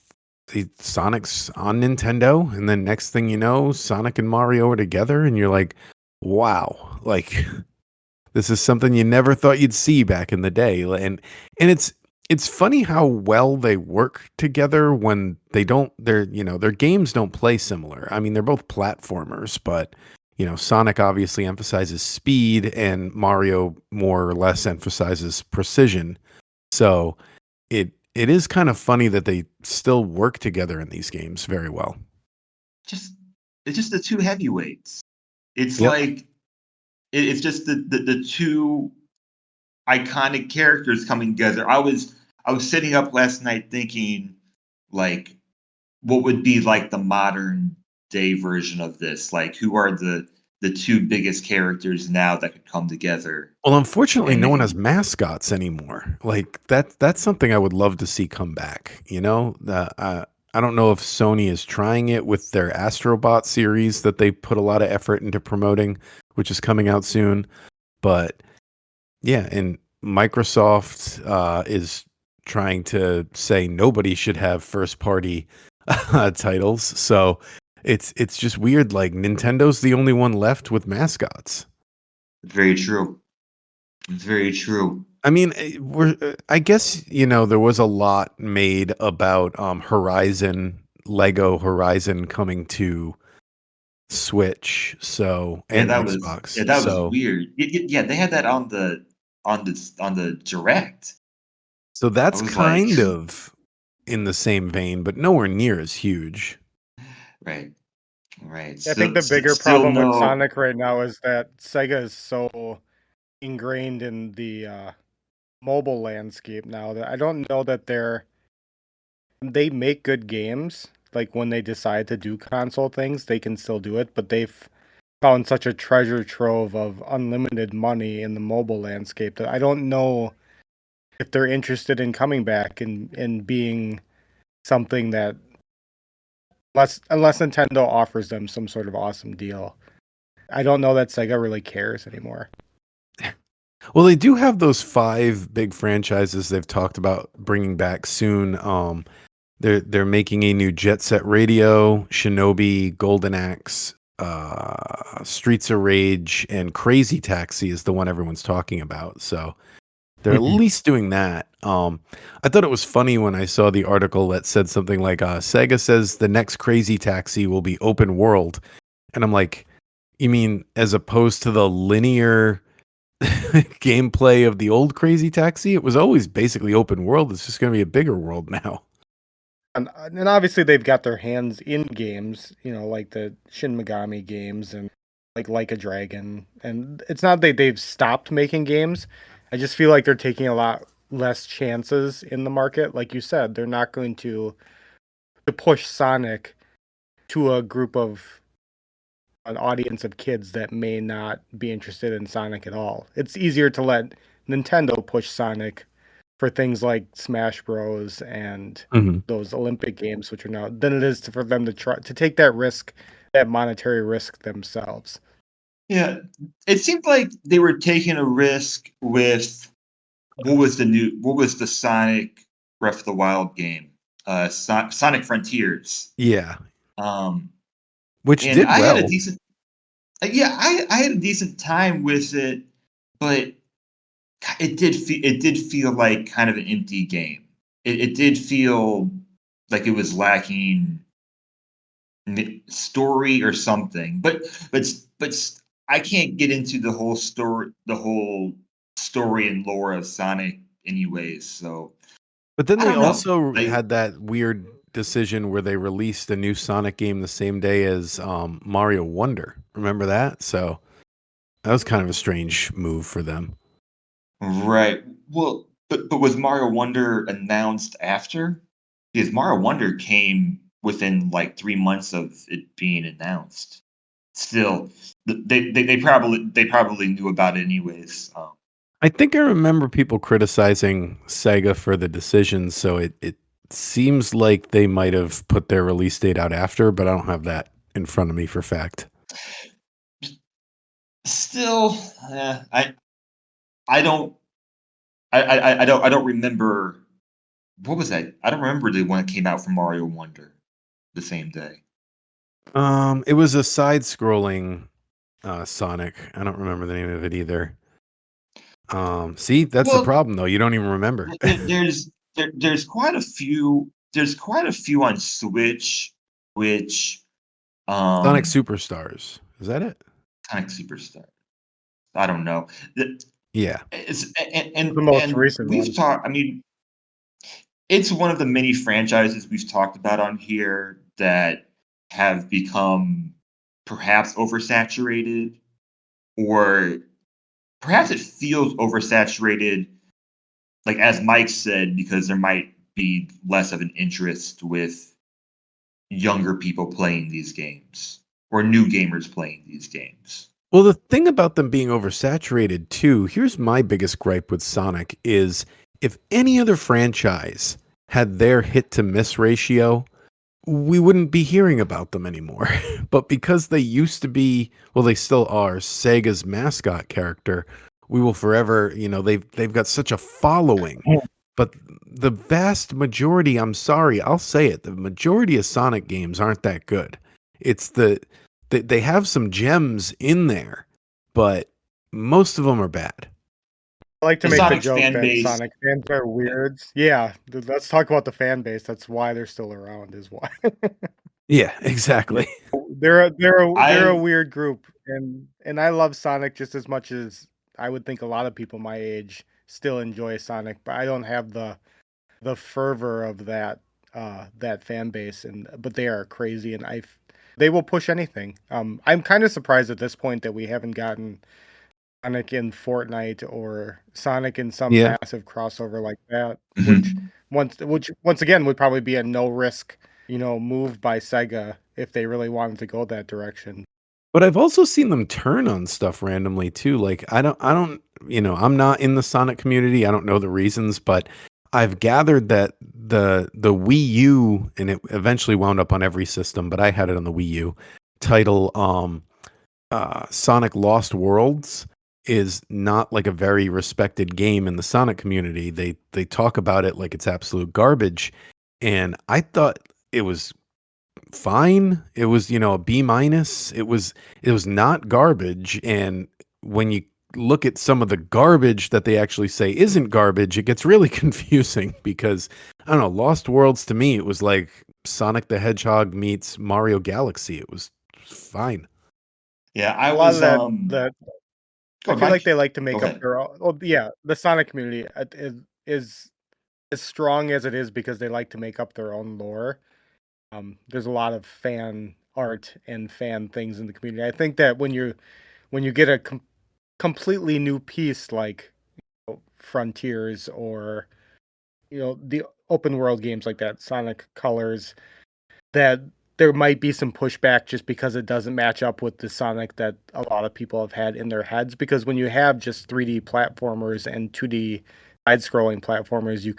Sonic's on Nintendo. And then next thing you know, Sonic and Mario are together. And you're like, wow, like this is something you never thought you'd see back in the day. And it's funny how well they work together when their games don't play similar. I mean, they're both platformers, but Sonic obviously emphasizes speed and Mario more or less emphasizes precision. So it is kind of funny that they still work together in these games very well. just it's just the two heavyweights. It's Yep. like it's just the two iconic characters coming together. I was sitting up last night thinking like what would be like the modern day version of this? Like who are the two biggest characters now that could come together Well, unfortunately, and no make one a has mascots anymore. Like that's something I would love to see come back. I don't know if Sony is trying it with their Astrobot series that they put a lot of effort into promoting, which is coming out soon. But yeah, and Microsoft is trying to say nobody should have first party titles. So it's just weird. Like Nintendo's the only one left with mascots. very true. Very true. I mean, I guess, there was a lot made about Lego Horizon coming to Switch, Yeah, and Xbox. that was So, weird. Yeah, they had that on the direct. so I that's was like, kind of in the same vein, but nowhere near as huge. right, right. I think Still, the bigger still problem with no. Sonic right now is that Sega is so ingrained in the mobile landscape now that I don't know that they make good games. Like when they decide to do console things, they can still do it, but they've found such a treasure trove of unlimited money in the mobile landscape that I don't know if they're interested in coming back and being something that unless Nintendo offers them some sort of awesome deal. I don't know that Sega really cares anymore. Well, they do have those 5 big franchises they've talked about bringing back soon. They're making a new Jet Set Radio, Shinobi, Golden Axe, Streets of Rage, and Crazy Taxi is the one everyone's talking about. So they're at Mhm. least doing that. I thought it was funny when I saw the article that said something like, Sega says the next Crazy Taxi will be open world. And I'm like, you mean as opposed to the linear gameplay of the old Crazy Taxi? It was always basically open world. It's just going to be a bigger world now. And obviously they've got their hands in games, like the Shin Megami games and like a Dragon. And it's not that they've stopped making games. I just feel like they're taking a lot less chances in the market. Like you said, they're not going to push Sonic to a group of an audience of kids that may not be interested in Sonic at all. It's easier to let Nintendo push Sonic for things like Smash Bros. And Mhm. those Olympic games, which are now, than it is for them to try to take that risk, that monetary risk themselves. Yeah, it seemed like they were taking a risk with what was the Sonic Breath of the Wild game? Sonic Frontiers. Yeah, Um, which and did I had a well. decent. Yeah, I had a decent time with it, but it did feel like kind of an empty game. It did feel like it was lacking story or something. But I can't get into the whole story and lore of Sonic anyways. So But then I they don't know. also Like had that weird decision where they released a new Sonic game the same day as Mario Wonder. Remember that? So that was kind of a strange move for them. right. Well, but was Mario Wonder announced after? Because Mario Wonder came within like 3 months of it being announced. Still, they probably knew about it anyways. I think I remember people criticizing Sega for the decision, so it seems like they might have put their release date out after, but I don't have that in front of me for fact. Still, I don't I don't remember what was that? I don't remember the one that came out from Mario Wonder the same day. It was a side-scrolling Sonic. I don't remember the name of it either. See, that's the Well, problem though. You don't even remember. there's quite a few. There's quite a few on Switch, which Sonic um, Superstars. Is that it? Sonic Superstar. I don't know. Yeah. It's The most and recent we've one. talked. I mean, it's one of the many franchises we've talked about on here that have become perhaps oversaturated, or perhaps it feels oversaturated, like as Mike said, because there might be less of an interest with younger people playing these games or new gamers playing these games. Well, the thing about them being oversaturated too, here's my biggest gripe with Sonic is if any other franchise had their hit to miss ratio, we wouldn't be hearing about them anymore. But because they used to be, well, they still are Sega's mascot character, we will forever, they've got such a following. Yeah. But the vast majority, I'm sorry, I'll say it, the majority of Sonic games aren't that good. It's they have some gems in there, but most of them are bad. I like to The make the Sonic joke fan that base, Sonic fans are weirds. Yeah, let's talk about the fan base. That's why they're still around. Is why Yeah, exactly. they're a I weird group, and I love Sonic just as much as I would think a lot of people my age still enjoy Sonic, but I don't have the fervor of that fan base, and but they are crazy, and they will push anything. I'm kind of surprised at this point that we haven't gotten Sonic in Fortnite or Sonic in some Yeah. massive crossover like that, Mhm. which once again would probably be a no risk, move by Sega if they really wanted to go that direction. But I've also seen them turn on stuff randomly too. Like I'm not in the Sonic community. I don't know the reasons, but I've gathered that the Wii U, and it eventually wound up on every system, but I had it on the Wii U, title Sonic Lost Worlds is not like a very respected game in the Sonic community. They talk about it like it's absolute garbage, and I thought it was fine. It was, a B minus. It was not garbage. And when you look at some of the garbage that they actually say isn't garbage, it gets really confusing because I don't know, Lost Worlds to me it was like Sonic the Hedgehog meets Mario Galaxy. It was fine. yeah, A I lot of was that go I ahead, feel like Mike. they like to Go make up ahead. their own. Oh yeah, the Sonic community is as strong as it is because they like to make up their own lore. There's a lot of fan art and fan things in the community. I think that when you get a completely new piece like Frontiers or the open world games like that, Sonic Colors, that there might be some pushback just because it doesn't match up with the Sonic that a lot of people have had in their heads. Because when you have just 3D platformers and 2D side-scrolling platformers, you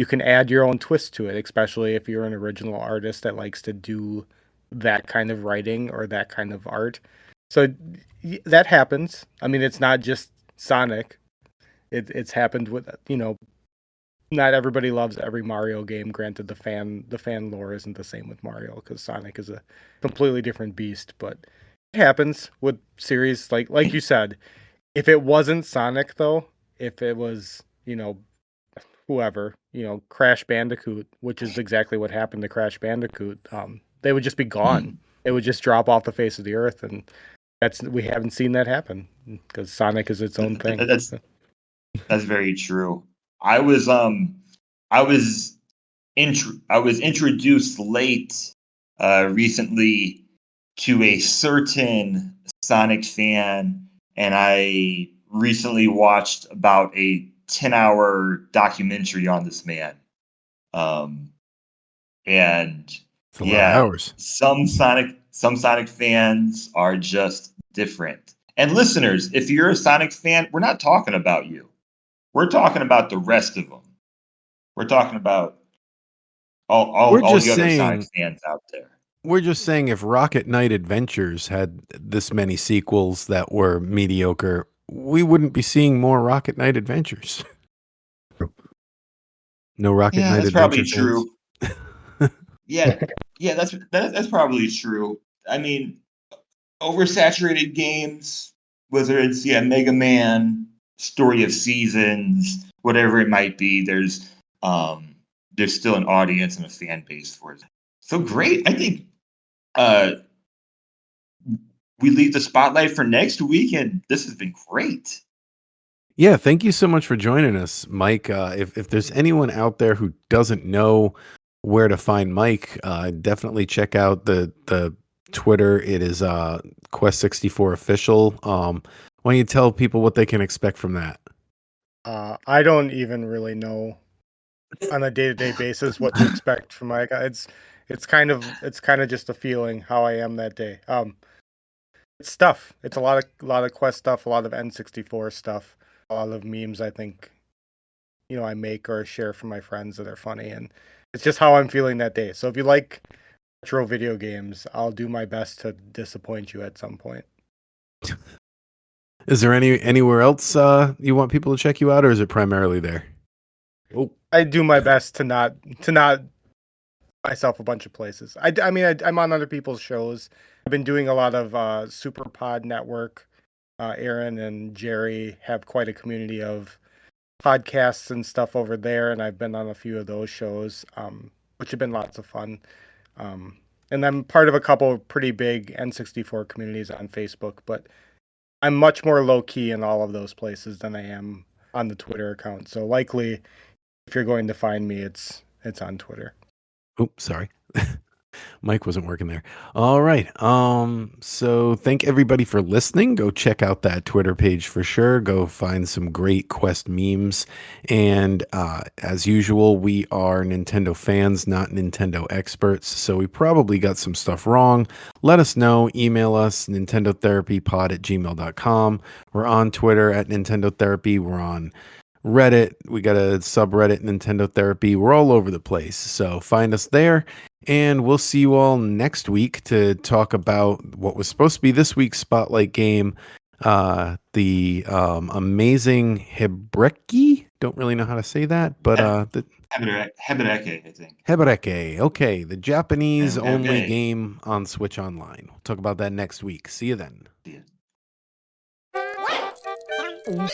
can add your own twist to it, especially if you're an original artist that likes to do that kind of writing or that kind of art. So that happens. I mean, it's not just Sonic. It's happened with not everybody loves every Mario game. Granted, the fan lore isn't the same with Mario because Sonic is a completely different beast. But It happens with series like you said. If it wasn't Sonic though, if it was, whoever, Crash Bandicoot, which is exactly what happened to Crash Bandicoot, they would just be gone. It would just drop off the face of the earth, and we haven't seen that happen because Sonic is its own thing. That's very true. I was I was introduced late recently to a certain Sonic fan, and I recently watched about a 10-hour documentary on this man. And It's a lot of hours. some Sonic fans are just different. And listeners, if you're a Sonic fan, we're not talking about you. We're talking about the rest of them. We're talking about all the other Sonic fans out there. We're just saying if Rocket Knight Adventures had this many sequels that were mediocre, we wouldn't be seeing more Rocket Knight Adventures. No Rocket Knight that's Adventure probably true. That's probably true. I mean, oversaturated games, whether it's Mega Man, Story of Seasons, whatever it might be, there's still an audience and a fan base for it. So great. I think we leave the spotlight for next week, and this has been great. Yeah, thank you so much for joining us, Mike. If there's anyone out there who doesn't know where to find Mike, definitely check out the Twitter. It is Quest64 official. Why don't you tell people what they can expect from that? I don't even really know on a day-to-day basis what to expect from Mike. It's kind of just a feeling how I am that day. It's stuff. It's a lot of Quest stuff, a lot of N64 stuff, a lot of memes I think I make or share from my friends that are funny, and it's just how I'm feeling that day. So if you like retro video games, I'll do my best to disappoint you at some point. Is there anywhere else you want people to check you out, or is it primarily there? Oh, I do my best to not myself a bunch of places. I'm on other people's shows. I've been doing a lot of Super Pod Network. Aaron and Jerry have quite a community of podcasts and stuff over there, and I've been on a few of those shows, which have been lots of fun. And I'm part of a couple of pretty big N64 communities on Facebook, but I'm much more low-key in all of those places than I am on the Twitter account. So likely, if you're going to find me, it's on Twitter. Oops, sorry. Mike wasn't working there. All right. So thank everybody for listening. Go check out that Twitter page for sure. Go find some great Quest memes. And as usual, we are Nintendo fans, not Nintendo experts. So we probably got some stuff wrong. Let us know. Email us, nintendotherapypod@gmail.com. We're on Twitter at Nintendo Therapy. We're on Reddit. We got a subreddit, Nintendo Therapy. We're all over the place. So find us there. And we'll see you all next week to talk about what was supposed to be this week's spotlight game, the amazing Hebreki. Don't really know how to say that, but Hebreki, I think. Hebreki. Okay, the Japanese only game on Switch Online. We'll talk about that next week. See you then. See ya.